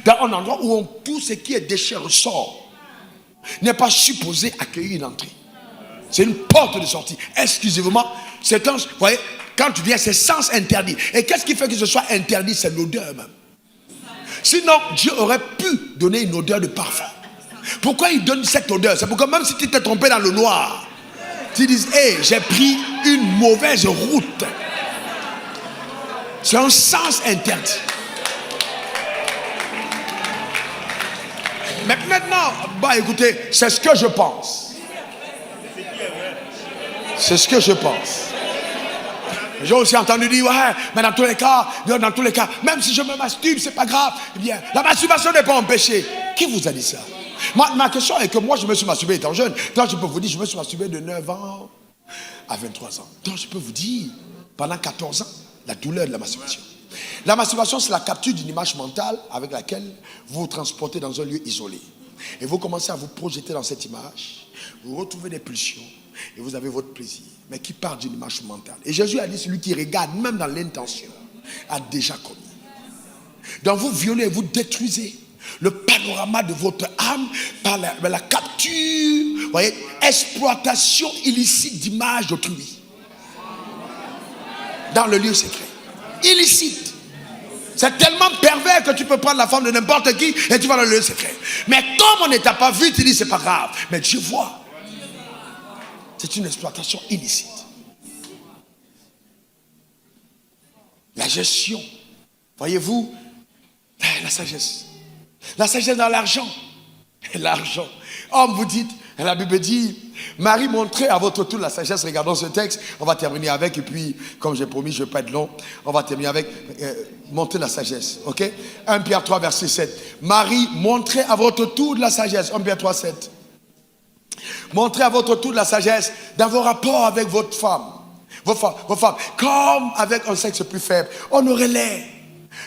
Dans un endroit où tout ce qui est déchet ressort, n'est pas supposé accueillir une entrée. C'est une porte de sortie. Exclusivement, c'est vous voyez, quand tu viens, c'est sens interdit. Et qu'est-ce qui fait que ce soit interdit? C'est l'odeur même. Sinon, Dieu aurait pu donner une odeur de parfum. Pourquoi il donne cette odeur? C'est pourquoi même si tu t'es trompé dans le noir, tu dis, hey, j'ai pris une mauvaise route. C'est un sens interdit. Mais maintenant, bah écoutez, c'est ce que je pense. C'est ce que je pense. J'ai aussi entendu dire, ouais, mais dans tous les cas, même si je me masturbe, c'est pas grave. Eh bien, la masturbation n'est pas un péché. Qui vous a dit ça? Ma question est que moi, je me suis masturbé étant jeune. Donc, je peux vous dire, je me suis masturbé de 9 ans à 23 ans. Donc je peux vous dire, pendant 14 ans, la douleur de la masturbation. La masturbation, c'est la capture d'une image mentale avec laquelle vous vous transportez dans un lieu isolé. Et vous commencez à vous projeter dans cette image. Vous retrouvez des pulsions et vous avez votre plaisir. Mais qui part d'une image mentale. Et Jésus a dit, celui qui regarde, même dans l'intention, a déjà commis. Donc vous violez, vous détruisez le panorama de votre âme par la capture, voyez, exploitation illicite d'images d'autrui. Dans le lieu secret. Illicite. C'est tellement pervers que tu peux prendre la forme de n'importe qui et tu vas dans le lieu secret. Mais comme on ne t'a pas vu, tu dis c'est pas grave. Mais Dieu voit. C'est une exploitation illicite. La gestion. Voyez-vous, la sagesse. La sagesse dans l'argent. L'argent. Homme, vous dites, la Bible dit, Marie montrait à votre tour la sagesse. Regardons ce texte. On va terminer avec. Et puis, comme j'ai promis, je ne vais pas être long. On va terminer avec montrer la sagesse. Ok? 1 Pierre 3, verset 7. Marie montrait à votre tour de la sagesse. 1 Pierre 3, 7. Montrez à votre tour de la sagesse dans vos rapports avec votre femme. Vos femmes. Comme avec un sexe plus faible. Honorez-les.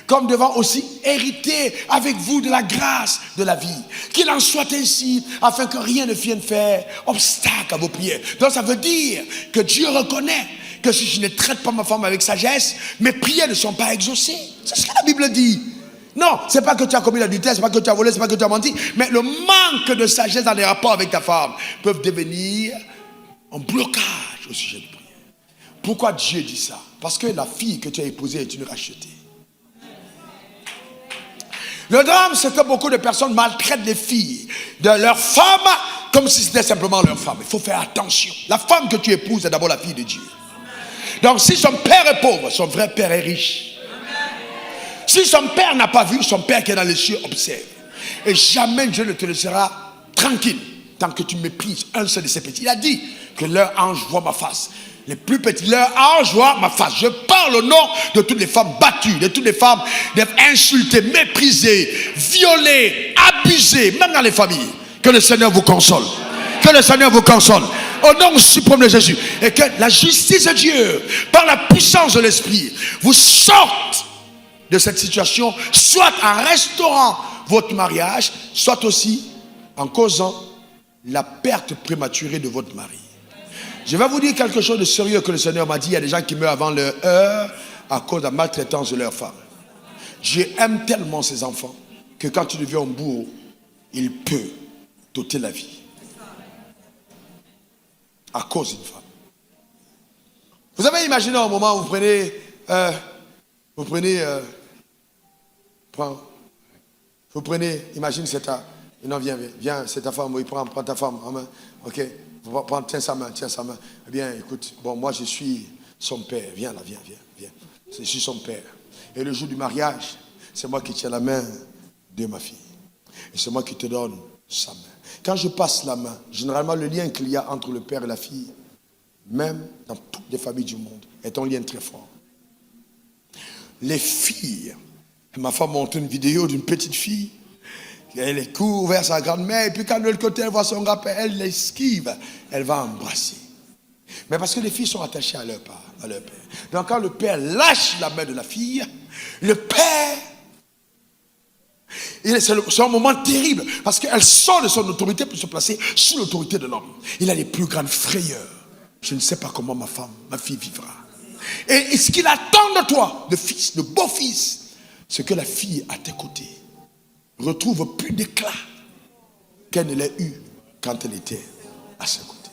Comme devant aussi hériter avec vous de la grâce de la vie. Qu'il en soit ainsi, afin que rien ne vienne faire obstacle à vos prières. Donc ça veut dire que Dieu reconnaît que si je ne traite pas ma femme avec sagesse, mes prières ne sont pas exaucées. C'est ce que la Bible dit. Non, c'est pas que tu as commis l'adultère, c'est pas que tu as volé, c'est pas que tu as menti, mais le manque de sagesse dans les rapports avec ta femme peuvent devenir un blocage au sujet de prière. Pourquoi Dieu dit ça? Parce que la fille que tu as épousée est une rachetée. Le drame, c'est que beaucoup de personnes maltraitent les filles de leurs femmes comme si c'était simplement leur femme. Il faut faire attention. La femme que tu épouses est d'abord la fille de Dieu. Donc si son père est pauvre, son vrai père est riche. Si son père n'a pas vu, son père qui est dans les cieux observe. Et jamais Dieu ne te laissera tranquille tant que tu méprises un seul de ses petits. Il a dit que leur ange voit ma face. Les plus petits, leur ange voit ma face. Je parle au nom de toutes les femmes battues, de toutes les femmes insultées, méprisées, violées, abusées, même dans les familles. Que le Seigneur vous console. Que le Seigneur vous console. Au nom suprême de Jésus. Et que la justice de Dieu, par la puissance de l'Esprit, vous sorte de cette situation, soit en restaurant votre mariage, soit aussi en causant la perte prématurée de votre mari. Je vais vous dire quelque chose de sérieux que le Seigneur m'a dit. Il y a des gens qui meurent avant leur heure à cause de la maltraitance de leur femme. Dieu aime tellement ses enfants que quand tu deviens un bourreau, il peut t'ôter la vie à cause d'une femme. Vous avez imaginé un moment où vous prenez, imagine c'est ta, non viens, c'est ta femme, oui, prends ta femme en main, ok, tiens sa main, eh bien écoute, bon moi je suis son père, viens, je suis son père, et le jour du mariage, c'est moi qui tiens la main de ma fille, et c'est moi qui te donne sa main. Quand je passe la main, généralement le lien qu'il y a entre le père et la fille, même dans toutes les familles du monde, est un lien très fort. Les filles, ma femme montre une vidéo d'une petite fille, elle court vers sa grand-mère, et puis quand de l'autre côté elle voit son grand-père, elle l'esquive, elle va embrasser. Mais parce que les filles sont attachées à leur père. Donc quand le père lâche la main de la fille, le père, c'est un moment terrible, parce qu'elle sort de son autorité pour se placer sous l'autorité de l'homme. Il a les plus grandes frayeurs. Je ne sais pas comment ma fille vivra. Et ce qu'il attend de toi, de beau-fils, c'est que la fille à tes côtés retrouve plus d'éclat qu'elle ne l'a eu quand elle était à ses côtés.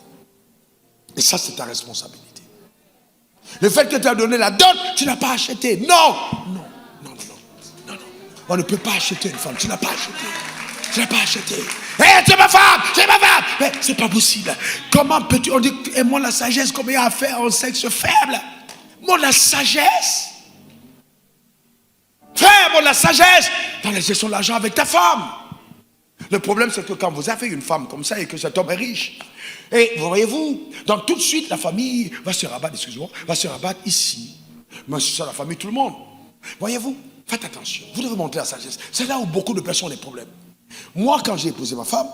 Et ça, c'est ta responsabilité. Le fait que tu as donné la dot, tu n'as pas acheté. Non. On ne peut pas acheter une femme. Tu n'as pas acheté. C'est ma femme. Mais c'est pas possible. Comment peux-tu, on dit, aimons la sagesse, comme il y a à faire un sexe faible. Moi, la sagesse. Frère, moi, la sagesse dans la gestion de l'argent avec ta femme. Le problème, c'est que quand vous avez une femme comme ça et que cet homme est riche, et voyez-vous, donc tout de suite, la famille va se rabattre, ici. Mais c'est ça, la famille, tout le monde. Voyez-vous, faites attention. Vous devez montrer la sagesse. C'est là où beaucoup de personnes ont des problèmes. Moi, quand j'ai épousé ma femme,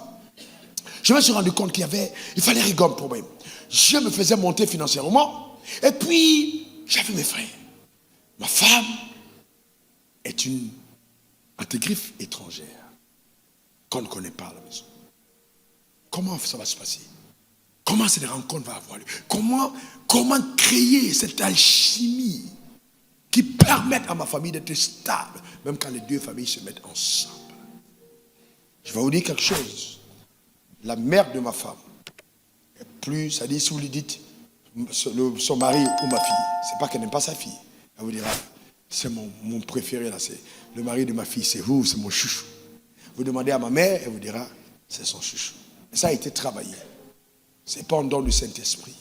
Je me suis rendu compte il fallait régler un problème. Je me faisais monter financièrement. Et puis, j'avais mes frères. Ma femme est une antégriffe étrangère qu'on ne connaît pas à la maison. Comment ça va se passer? Comment ces rencontres vont avoir lieu? Comment créer cette alchimie qui permette à ma famille d'être stable, même quand les deux familles se mettent ensemble? Je vais vous dire quelque chose. La mère de ma femme est plus, c'est-à-dire si vous lui dites son mari ou ma fille, c'est pas qu'elle n'aime pas sa fille. Elle vous dira, c'est mon préféré là, c'est le mari de ma fille, c'est vous, c'est mon chouchou. Vous demandez à ma mère, elle vous dira, c'est son chouchou. Et ça a été travaillé. C'est pas un don du Saint-Esprit.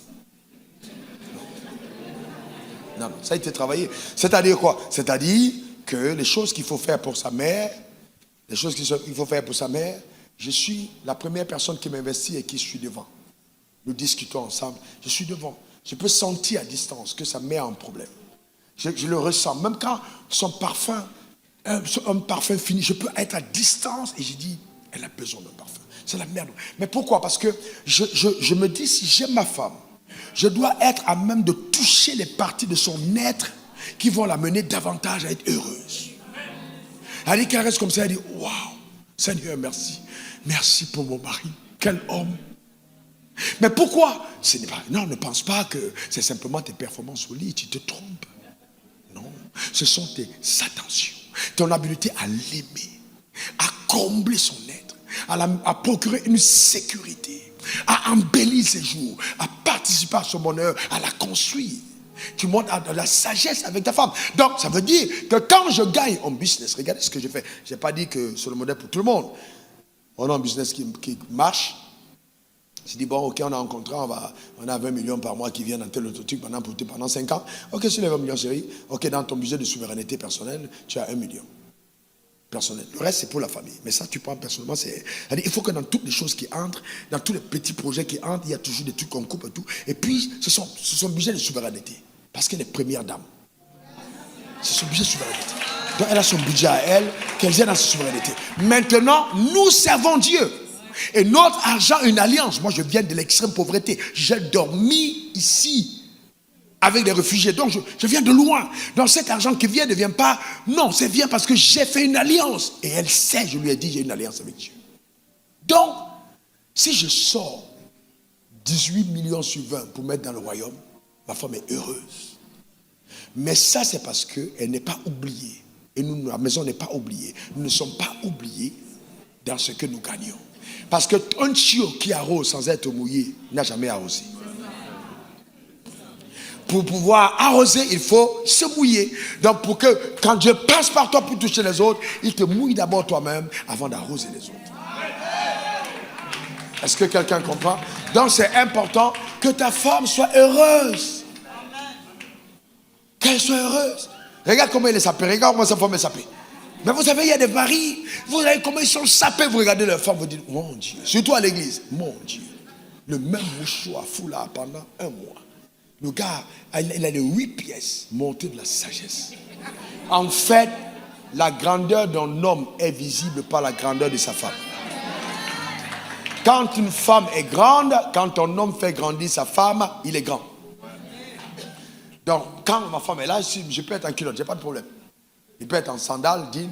Non, ça a été travaillé. C'est-à-dire quoi? C'est-à-dire que les choses qu'il faut faire pour sa mère, je suis la première personne qui m'investit et qui suis devant. Nous discutons ensemble, je suis devant. Je peux sentir à distance que ça met en problème. Je le ressens. Même quand son parfum, un parfum fini, je peux être à distance et je dis, elle a besoin d'un parfum. C'est la merde. Mais pourquoi? Parce que je me dis, si j'aime ma femme, je dois être à même de toucher les parties de son être qui vont l'amener davantage à être heureuse. Elle dit qu'elle reste comme ça, elle dit, waouh, Seigneur, merci. Merci pour mon mari. Quel homme. Mais pourquoi? Non, ne pense pas que c'est simplement tes performances au lit, tu te trompes. Non, ce sont tes attentions, ton habileté à l'aimer, à combler son être, à procurer une sécurité, à embellir ses jours, à participer à son bonheur, à la construire. Tu montes à la sagesse avec ta femme. Donc, ça veut dire que quand je gagne en business, regardez ce que je fais. Je n'ai pas dit que c'est le modèle pour tout le monde. On a un business qui marche. Je dis, bon, ok, on a un contrat, on a 20 millions par mois qui viennent dans tel autre truc pendant 5 ans. Ok, sur les 20 millions, chérie, ok, dans ton budget de souveraineté personnelle, tu as 1 million. Personnel. Le reste, c'est pour la famille. Mais ça, tu prends personnellement. Il faut que dans toutes les choses qui entrent, dans tous les petits projets qui entrent, il y a toujours des trucs qu'on coupe et tout. Et puis, c'est son budget de souveraineté. Parce qu'elle est première dame. C'est son budget de souveraineté. Donc, elle a son budget à elle, qu'elle ait dans sa souveraineté. Maintenant, nous servons Dieu. Et notre argent, une alliance. Moi, je viens de l'extrême pauvreté. J'ai dormi ici avec des réfugiés. Donc, je viens de loin. Donc, cet argent qui vient ne vient pas. Non, c'est vient parce que j'ai fait une alliance. Et elle sait, je lui ai dit, j'ai une alliance avec Dieu. Donc, si je sors 18 millions sur 20 pour mettre dans le royaume, ma femme est heureuse. Mais ça, c'est parce qu'elle n'est pas oubliée. Et nous, la maison n'est pas oubliée. Nous ne sommes pas oubliés dans ce que nous gagnons. Parce qu'un chiot qui arrose sans être mouillé n'a jamais arrosé. Pour pouvoir arroser, il faut se mouiller. Donc pour que quand Dieu passe par toi pour toucher les autres, il te mouille d'abord toi-même avant d'arroser les autres. Est-ce que quelqu'un comprend? Donc c'est important que ta femme soit heureuse. Qu'elle soit heureuse. Regarde comment elle est sapée. Regarde comment sa femme est sapée. Mais vous savez, il y a des maris, vous savez comment ils sont sapés, vous regardez leur femme, vous dites, mon Dieu, surtout à l'église, mon Dieu, le même mouchoir foulard pendant 1 mois. Le gars, il a les 8 pièces montées de la sagesse. En fait, la grandeur d'un homme est visible par la grandeur de sa femme. Quand une femme est grande, quand un homme fait grandir sa femme, il est grand. Donc, quand ma femme est là, je peux être en culotte, je n'ai pas de problème. Il peut être en sandales, jean,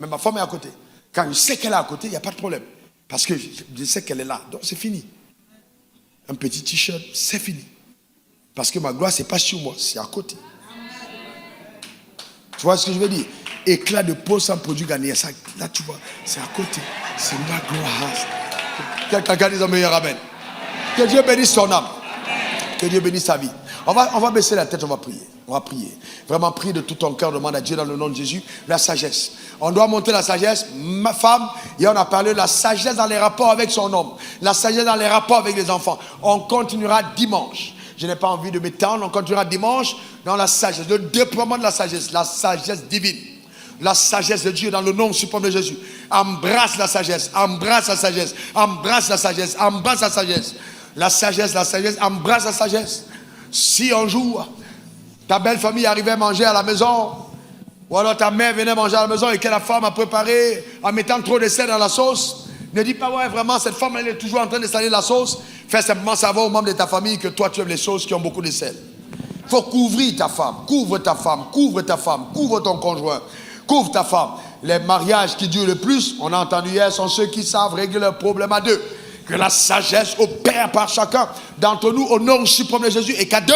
mais ma femme est à côté. Quand je sais qu'elle est à côté, il n'y a pas de problème. Parce que je sais qu'elle est là. Donc c'est fini. Un petit t-shirt, c'est fini. Parce que ma gloire, ce n'est pas sur moi, c'est à côté. Tu vois ce que je veux dire? Éclat de peau sans produit gagné. Ça, là, tu vois, c'est à côté. C'est ma gloire. Quelqu'un dit un meilleur amen. Que Dieu bénisse son âme. Que Dieu bénisse sa vie. On va baisser la tête, on va prier. On va prier. Vraiment, prie de tout ton cœur, demande à Dieu dans le nom de Jésus, la sagesse. On doit monter la sagesse. Ma femme, et on a parlé de la sagesse dans les rapports avec son homme. La sagesse dans les rapports avec les enfants. On continuera dimanche. Je n'ai pas envie de m'étendre. On continuera dimanche dans la sagesse. Le déploiement de la sagesse divine. La sagesse de Dieu dans le nom suprême de Jésus. Embrasse la sagesse, embrasse la sagesse, embrasse la sagesse, embrasse la sagesse. La sagesse, embrasse la sagesse. Si un jour, ta belle famille arrivait à manger à la maison, ou alors ta mère venait manger à la maison et que la femme a préparé en mettant trop de sel dans la sauce, Ne dis pas, ouais, vraiment, cette femme, elle est toujours en train de saler la sauce. Fais simplement savoir aux membres de ta famille que toi, tu aimes les choses qui ont beaucoup de sel. Il faut couvrir ta femme, couvre ta femme, couvre ta femme, couvre ton conjoint, couvre ta femme. Les mariages qui durent le plus, on a entendu hier, sont ceux qui savent régler leurs problèmes à deux. Que la sagesse opère par chacun d'entre nous au nom suprême de Jésus et qu'à deux,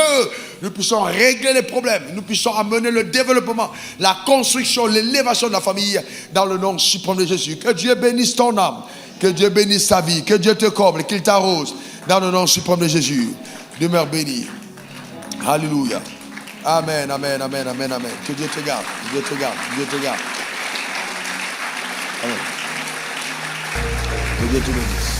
nous puissions régler les problèmes, nous puissions amener le développement, la construction, l'élévation de la famille dans le nom suprême de Jésus. Que Dieu bénisse ton âme, que Dieu bénisse ta vie, que Dieu te comble, qu'il t'arrose dans le nom suprême de Jésus. Demeure béni. Alléluia. Amen, amen, amen, amen, amen. Que Dieu te garde, Dieu te garde, Dieu te garde. Amen. Que Dieu te bénisse.